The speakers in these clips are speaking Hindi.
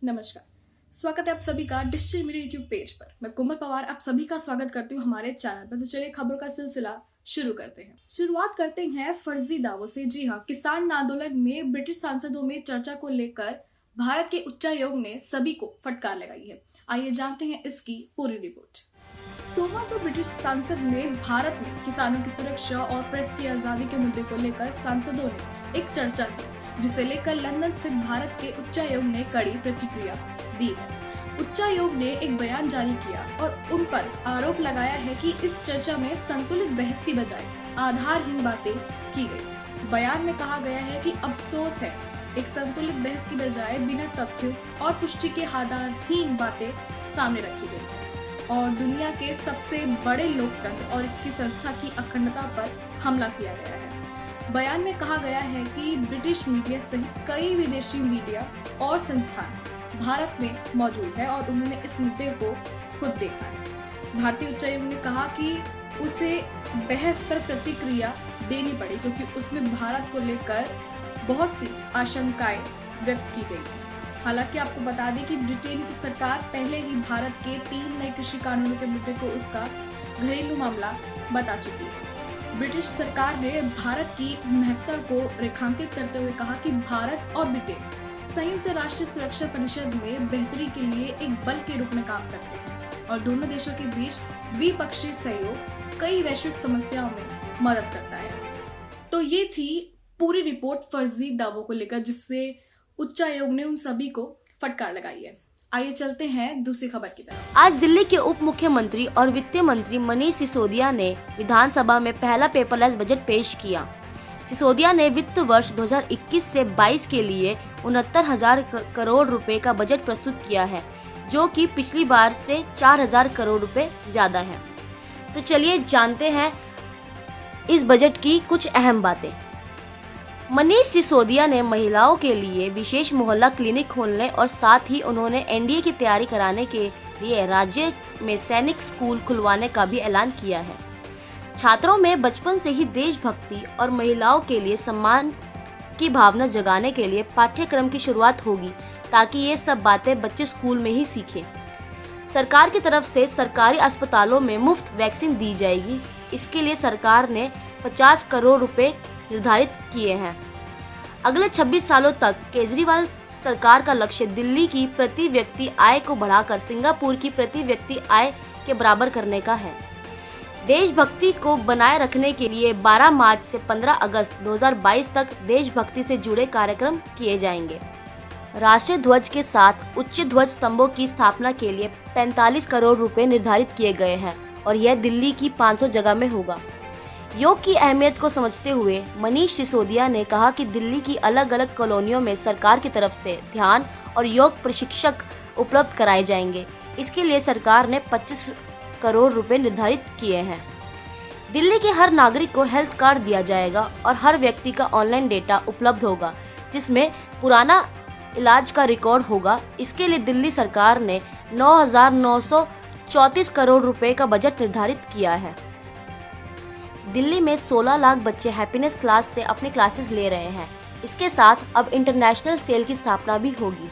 नमस्कार, स्वागत है आप सभी का डिजिटल मीडिया यूट्यूब पेज पर। मैं कोमल पवार आप सभी का स्वागत करती हूँ हमारे चैनल पर। तो चलिए खबरों का सिलसिला शुरू करते हैं। शुरुआत करते हैं फर्जी दावों से। जी हाँ, किसान आंदोलन में ब्रिटिश सांसदों में चर्चा को लेकर भारत के उच्चायोग ने सभी को फटकार लगाई है। आइए जानते हैं इसकी पूरी रिपोर्ट। सोमवार को ब्रिटिश संसद में भारत में किसानों की सुरक्षा और प्रेस की आजादी के मुद्दे को लेकर सांसदों ने एक चर्चा की, जिसे लेकर लंदन स्थित भारत के उच्चायोग ने कड़ी प्रतिक्रिया दी है। उच्चायोग ने एक बयान जारी किया और उन पर आरोप लगाया है कि इस चर्चा में संतुलित बहस की बजाय आधारहीन बातें की गई। बयान में कहा गया है कि अफसोस है, एक संतुलित बहस की बजाय बिना तथ्यों और पुष्टि के आधारहीन बातें सामने रखी गई और दुनिया के सबसे बड़े लोकतंत्र और इसकी संस्था की अखंडता पर हमला किया गया है। बयान में कहा गया है कि ब्रिटिश मीडिया सहित कई विदेशी मीडिया और संस्थान भारत में मौजूद है और उन्होंने इस मुद्दे को खुद देखा है। भारतीय उच्चायोग ने कहा कि उसे बहस पर प्रतिक्रिया देनी पड़ी क्योंकि उसमें भारत को लेकर बहुत सी आशंकाएं व्यक्त की गई। हालांकि आपको बता दें कि ब्रिटेन की सरकार पहले ही भारत के 3 नए कृषि कानूनों के मुद्दे को उसका घरेलू मामला बता चुकी है। ब्रिटिश सरकार ने भारत की महत्ता को रेखांकित करते हुए कहा कि भारत और ब्रिटेन संयुक्त राष्ट्र सुरक्षा परिषद में बेहतरी के लिए एक बल के रूप में काम करते हैं और दोनों देशों के बीच द्विपक्षीय सहयोग कई वैश्विक समस्याओं में मदद करता है। तो ये थी पूरी रिपोर्ट फर्जी दावों को लेकर, जिससे उच्चायोग ने उन सभी को फटकार लगाई है। आइए चलते हैं दूसरी खबर की तरफ। आज दिल्ली के उप मुख्यमंत्री और वित्त मंत्री मनीष सिसोदिया ने विधानसभा में पहला पेपरलेस बजट पेश किया। सिसोदिया ने वित्त वर्ष 2021 से 22 के लिए 69,000 करोड़ रुपए का बजट प्रस्तुत किया है, जो कि पिछली बार से 4,000 करोड़ रुपए ज्यादा है। तो चलिए जानते हैं इस बजट की कुछ अहम बातें। मनीष सिसोदिया ने महिलाओं के लिए विशेष मोहल्ला क्लिनिक खोलने और साथ ही उन्होंने एनडीए की तैयारी कराने के लिए राज्य में सैनिक स्कूल खुलवाने का भी ऐलान किया है। छात्रों में बचपन से ही देशभक्ति और महिलाओं के लिए सम्मान की भावना जगाने के लिए पाठ्यक्रम की शुरुआत होगी, ताकि ये सब बातें बच्चे स्कूल में ही सीखें। सरकार की तरफ से सरकारी अस्पतालों में मुफ्त वैक्सीन दी जाएगी। इसके लिए सरकार ने 50 करोड़ रुपए निर्धारित किए हैं। अगले 26 सालों तक केजरीवाल सरकार का लक्ष्य दिल्ली की प्रति व्यक्ति आय को बढ़ाकर सिंगापुर की प्रति व्यक्ति आय के बराबर करने का है। देशभक्ति को बनाए रखने के लिए 12 मार्च से 15 अगस्त 2022 तक देशभक्ति से जुड़े कार्यक्रम किए जाएंगे। राष्ट्रीय ध्वज के साथ उच्च ध्वज स्तंभों की स्थापना के लिए 45 करोड़ रुपए निर्धारित किए गए हैं और यह दिल्ली की 500 जगह में होगा। योग की अहमियत को समझते हुए मनीष सिसोदिया ने कहा कि दिल्ली की अलग अलग कॉलोनियों में सरकार की तरफ से ध्यान और योग प्रशिक्षक उपलब्ध कराए जाएंगे। इसके लिए सरकार ने 25 करोड़ रुपए निर्धारित किए हैं। दिल्ली के हर नागरिक को हेल्थ कार्ड दिया जाएगा और हर व्यक्ति का ऑनलाइन डेटा उपलब्ध होगा, जिसमें पुराना इलाज का रिकॉर्ड होगा। इसके लिए दिल्ली सरकार ने 9,934 करोड़ रुपए का बजट निर्धारित किया है। दिल्ली में 16 लाख बच्चे हैप्पीनेस क्लास से अपनी क्लासेस ले रहे हैं। इसके साथ अब इंटरनेशनल सेल की स्थापना भी होगी।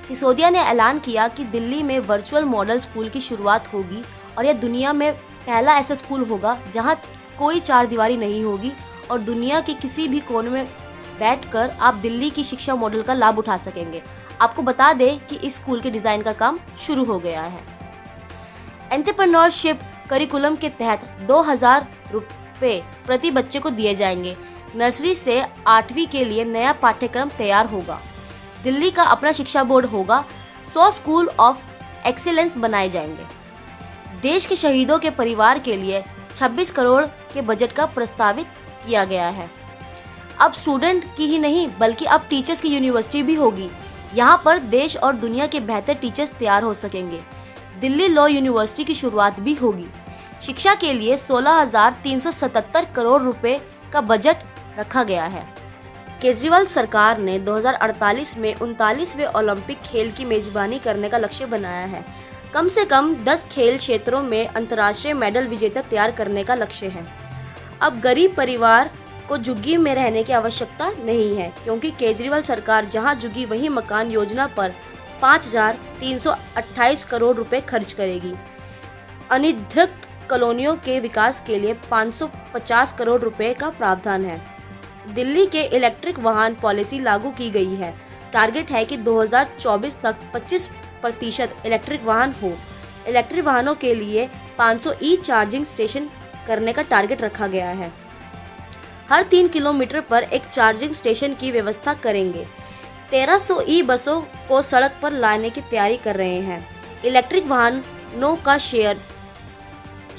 सिसोदिया ने ऐलान किया कि दिल्ली में वर्चुअल मॉडल स्कूल की शुरुआत होगी और यह दुनिया में पहला ऐसा स्कूल होगा जहां कोई चार दीवारी नहीं होगी और दुनिया के किसी भी कोने में बैठकर आप दिल्ली की शिक्षा मॉडल का लाभ उठा सकेंगे। आपको बता दें कि इस स्कूल के डिजाइन का काम शुरू हो गया है। एंटरप्रेन्योरशिप करिकुलम के तहत 2,000 रुपए प्रति बच्चे को दिए जाएंगे। नर्सरी से 8वीं के लिए नया पाठ्यक्रम तैयार होगा। दिल्ली का अपना शिक्षा बोर्ड होगा। 100 स्कूल ऑफ एक्सीलेंस बनाए जाएंगे। देश के शहीदों के परिवार के लिए 26 करोड़ के बजट का प्रस्तावित किया गया है। अब स्टूडेंट की ही नहीं बल्कि अब टीचर्स की यूनिवर्सिटी भी होगी। यहाँ पर देश और दुनिया के बेहतर टीचर्स तैयार हो सकेंगे। दिल्ली लॉ यूनिवर्सिटी की शुरुआत भी होगी। शिक्षा के लिए 16,377 करोड़ रुपए का बजट रखा गया है। केजरीवाल सरकार ने 2048 में 39वें ओलंपिक खेल की मेजबानी करने का लक्ष्य बनाया है। कम से कम 10 खेल क्षेत्रों में अंतर्राष्ट्रीय मेडल विजेता तैयार करने का लक्ष्य है। अब गरीब परिवार को झुग्गी में रहने की आवश्यकता नहीं है, क्योंकि केजरीवाल सरकार जहां झुग्गी वहीं मकान योजना पर 5,328 करोड़ रुपए खर्च करेगी। अनधिकृत कॉलोनियों के विकास के लिए 550 करोड़ रुपए का प्रावधान है। दिल्ली के इलेक्ट्रिक वाहन पॉलिसी लागू की गई है। टारगेट है कि 2024 तक 25% इलेक्ट्रिक वाहन हो। इलेक्ट्रिक वाहनों के लिए 500 ई चार्जिंग स्टेशन करने का टारगेट रखा गया है। हर 3 किलोमीटर पर एक चार्जिंग स्टेशन की व्यवस्था करेंगे। 1300 ई बसों को सड़क पर लाने की तैयारी कर रहे हैं। इलेक्ट्रिक वाहनों का शेयर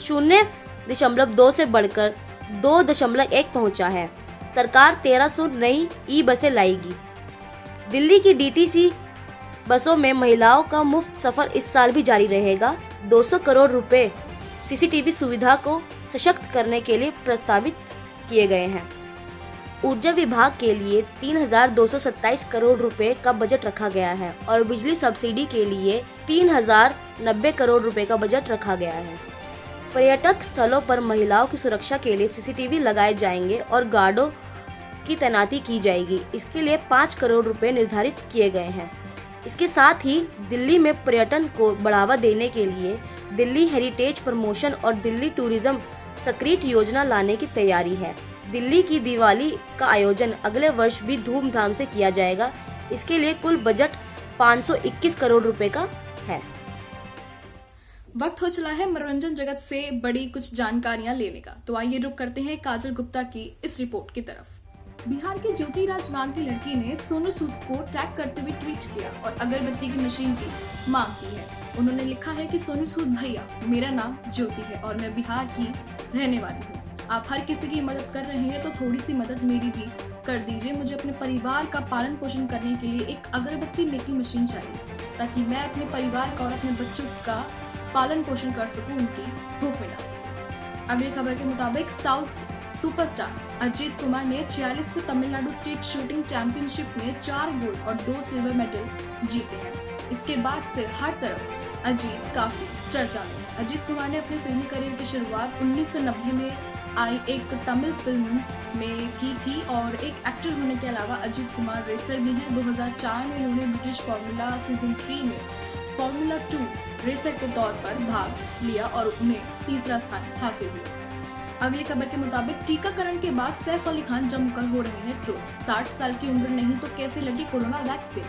0.2 से बढ़कर 2.1 पहुंचा है। सरकार 1300 नई ई बसें लाएगी। दिल्ली की डीटीसी बसों में महिलाओं का मुफ्त सफर इस साल भी जारी रहेगा। 200 करोड़ रुपए सीसीटीवी सुविधा को सशक्त करने के लिए प्रस्तावित किए गए हैं। ऊर्जा विभाग के लिए 3,227 करोड़ रुपए का बजट रखा गया है और बिजली सब्सिडी के लिए 3,090 करोड़ रुपए का बजट रखा गया है। पर्यटक स्थलों पर महिलाओं की सुरक्षा के लिए सीसीटीवी लगाए जाएंगे और गार्डों की तैनाती की जाएगी। इसके लिए 5 करोड़ रुपए निर्धारित किए गए हैं। इसके साथ ही दिल्ली में पर्यटन को बढ़ावा देने के लिए दिल्ली हेरिटेज प्रमोशन और दिल्ली टूरिज्म सक्रिय योजना लाने की तैयारी है। दिल्ली की दिवाली का आयोजन अगले वर्ष भी धूमधाम से किया जाएगा। इसके लिए कुल बजट 521 करोड़ रुपए का है। वक्त हो चला है मनोरंजन जगत से बड़ी कुछ जानकारियां लेने का, तो आइए रुक करते हैं काजल गुप्ता की इस रिपोर्ट की तरफ। बिहार के ज्योतिराज नाम की लड़की ने सोनू सूद को टैग करते हुए ट्वीट किया और अगरबत्ती की मशीन की मांग की है। उन्होंने लिखा है कि सोनू सूद भैया, मेरा नाम ज्योति है और मैं बिहार की रहने वाली हूँ। आप हर किसी की मदद कर रहे हैं तो थोड़ी सी मदद मेरी भी कर दीजिए। मुझे अपने परिवार का पालन पोषण करने के लिए एक अगरबत्ती मेकिंग मशीन चाहिए ताकि मैं अपने परिवार का और अपने बच्चों का पालन पोषण कर सकूं, उनकी भूख मिटा सकूं। अगली खबर के मुताबिक साउथ सुपरस्टार अजीत कुमार ने 46वीं तमिलनाडु स्टेट शूटिंग चैंपियनशिप में 4 गोल्ड और 2 सिल्वर मेडल जीते हैं। इसके बाद से हर तरफ अजीत काफी चर्चा में। अजीत कुमार ने अपने फिल्मी करियर की शुरुआत 1990 में आई एक तमिल फिल्म में की थी और एक एक्टर होने के अलावा अजीत कुमार रेसर भी हैं। 2004 में उन्होंने ब्रिटिश फार्मूला सीजन 3 में फार्मूला 2 रेसर के तौर पर भाग लिया और उन्हें तीसरा स्थान हासिल हुआ। अगली खबर के मुताबिक टीकाकरण के बाद सैफ अली खान जमकर हो रहे हैं ट्रोल। 60 साल की उम्र नहीं तो कैसे लगी कोरोना वैक्सीन।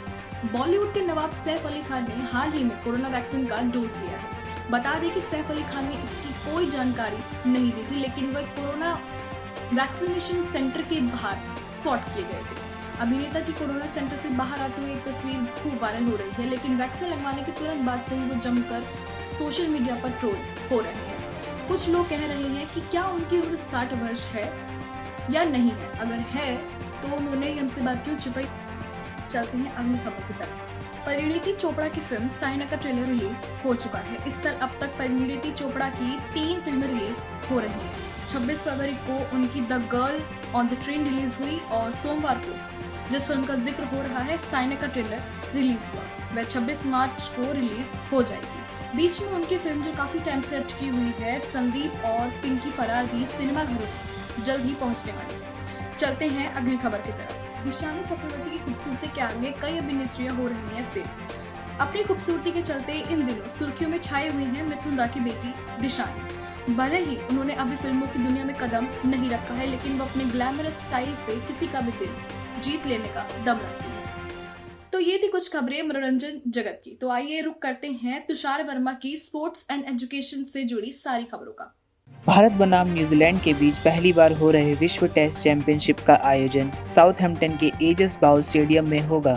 बॉलीवुड के नवाब सैफ अली खान ने हाल ही में कोरोना वैक्सीन का डोज लिया है। बता दें कि सैफ अली खान ने इसकी कोई जानकारी नहीं दी थी, लेकिन वह कोरोना वैक्सीनेशन सेंटर के बाहर स्पॉट किए गए थे। अभिनेता की कोरोना सेंटर से बाहर आते हुए एक तस्वीर खूब वायरल हो रही है, लेकिन वैक्सीन लगवाने के तुरंत बाद से ही वो जमकर सोशल मीडिया पर ट्रोल हो रहे हैं। कुछ लोग कह रहे हैं कि क्या उनकी उम्र 60 वर्ष है या नहीं है। अगर है तो उन्होंने हमसे बात क्यों छुपाई। चलते हैं अगली खबर की तरफ। परिणीति चोपड़ा की फिल्म साइना का ट्रेलर रिलीज हो चुका है। इस साल अब तक परिणीति चोपड़ा की 3 फिल्में रिलीज हो रही हैं। 26 फरवरी को उनकी the girl on the train release हुई और सोमवार को जिस फिल्म का जिक्र हो रहा है साइना का ट्रेलर रिलीज हुआ, वह 26 मार्च को रिलीज हो जाएगी। बीच में उनकी फिल्म जो काफी टाइम से अटकी हुई है संदीप और पिंकी फरार भी सिनेमाघरों जल्द ही पहुंचने वाली है। चलते हैं अगली खबर की तरफ। दिशानी चक्रवर्ती की खूबसूरती के आगे कई अभिनेत्रियां हो रही हैं फेल। अपनी खूबसूरती के चलते इन दिनों सुर्खियों में छाई हुई हैं मिथुन दा की बेटी दिशानी। भले ही उन्होंने अभी फिल्मों की दुनिया में कदम नहीं रखा है, लेकिन वो अपने ग्लैमरस स्टाइल से किसी का भी दिल जीत लेने का दम रखती है। तो ये थी कुछ खबरें मनोरंजन जगत की। तो आइए रुक करते हैं तुषार वर्मा की स्पोर्ट्स एंड एजुकेशन से जुड़ी सारी खबरों का। भारत बनाम न्यूजीलैंड के बीच पहली बार हो रहे विश्व टेस्ट चैंपियनशिप का आयोजन साउथहैम्पटन के एजेस बाउल स्टेडियम में होगा।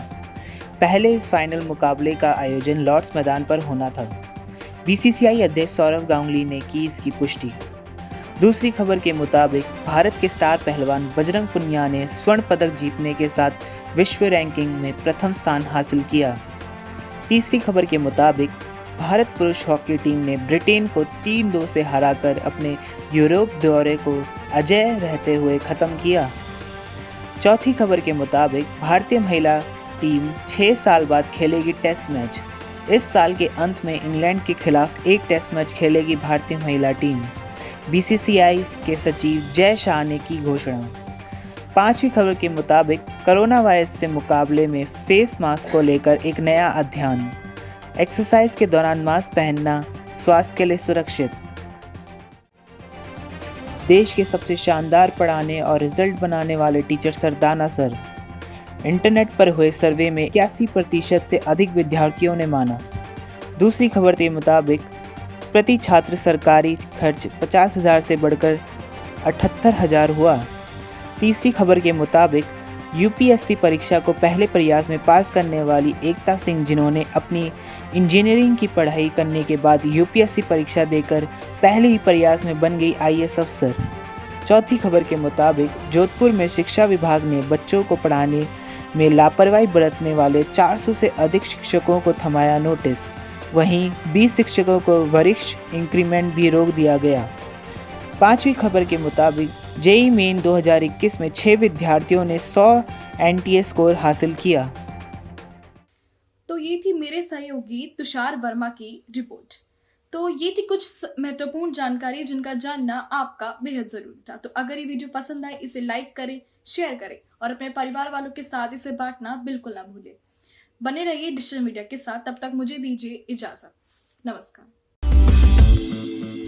पहले इस फाइनल मुकाबले का आयोजन लॉर्ड्स मैदान पर होना था। बीसीसीआई अध्यक्ष सौरव गांगुली ने की इसकी पुष्टि। दूसरी खबर के मुताबिक भारत के स्टार पहलवान बजरंग पुनिया ने स्वर्ण पदक जीतने के साथ विश्व रैंकिंग में प्रथम स्थान हासिल किया। तीसरी खबर के मुताबिक भारत पुरुष हॉकी टीम ने ब्रिटेन को 3-2 से हराकर अपने यूरोप दौरे को अजेय रहते हुए खत्म किया। चौथी खबर के मुताबिक भारतीय महिला टीम 6 साल बाद खेलेगी टेस्ट मैच। इस साल के अंत में इंग्लैंड के खिलाफ एक टेस्ट मैच खेलेगी भारतीय महिला टीम। बीसीसीआई के सचिव जय शाह ने की घोषणा। पांचवी खबर के मुताबिक कोरोना वायरस से मुकाबले में फेस मास्क को लेकर एक नया अध्ययन। एक्सरसाइज के दौरान मास्क पहनना स्वास्थ्य के लिए सुरक्षित। देश के सबसे शानदार पढ़ाने और रिजल्ट बनाने वाले टीचर सरदाना सर। इंटरनेट पर हुए सर्वे में 81% से अधिक विद्यार्थियों ने माना। दूसरी खबर के मुताबिक प्रति छात्र सरकारी खर्च 50,000 से बढ़कर 78,000 हुआ। तीसरी खबर के मुताबिक यूपीएससी परीक्षा को पहले प्रयास में पास करने वाली एकता सिंह, जिन्होंने अपनी इंजीनियरिंग की पढ़ाई करने के बाद यूपीएससी परीक्षा देकर पहले ही प्रयास में बन गई आईएएस अफसर। चौथी खबर के मुताबिक जोधपुर में शिक्षा विभाग ने बच्चों को पढ़ाने में लापरवाही बरतने वाले 400 से अधिक शिक्षकों को थमाया नोटिस। वहीं 20 शिक्षकों को वरिष्ठ इंक्रीमेंट भी रोक दिया गया। पांचवी खबर के मुताबिक जेईई मेन 2021 में 6 विद्यार्थियों ने 100 एनटीए स्कोर हासिल किया। तो ये थी मेरे सहयोगी तुषार वर्मा की रिपोर्ट। तो ये थी कुछ महत्वपूर्ण जानकारी जिनका जानना आपका बेहद जरूरी था। तो अगर ये वीडियो पसंद आए इसे लाइक करें, शेयर करें और अपने परिवार वालों के साथ इसे बांटना बिल्कुल ना भूलें। बने रहिए डिजिटल मीडिया के साथ। तब तक मुझे दीजिए इजाजत। नमस्कार।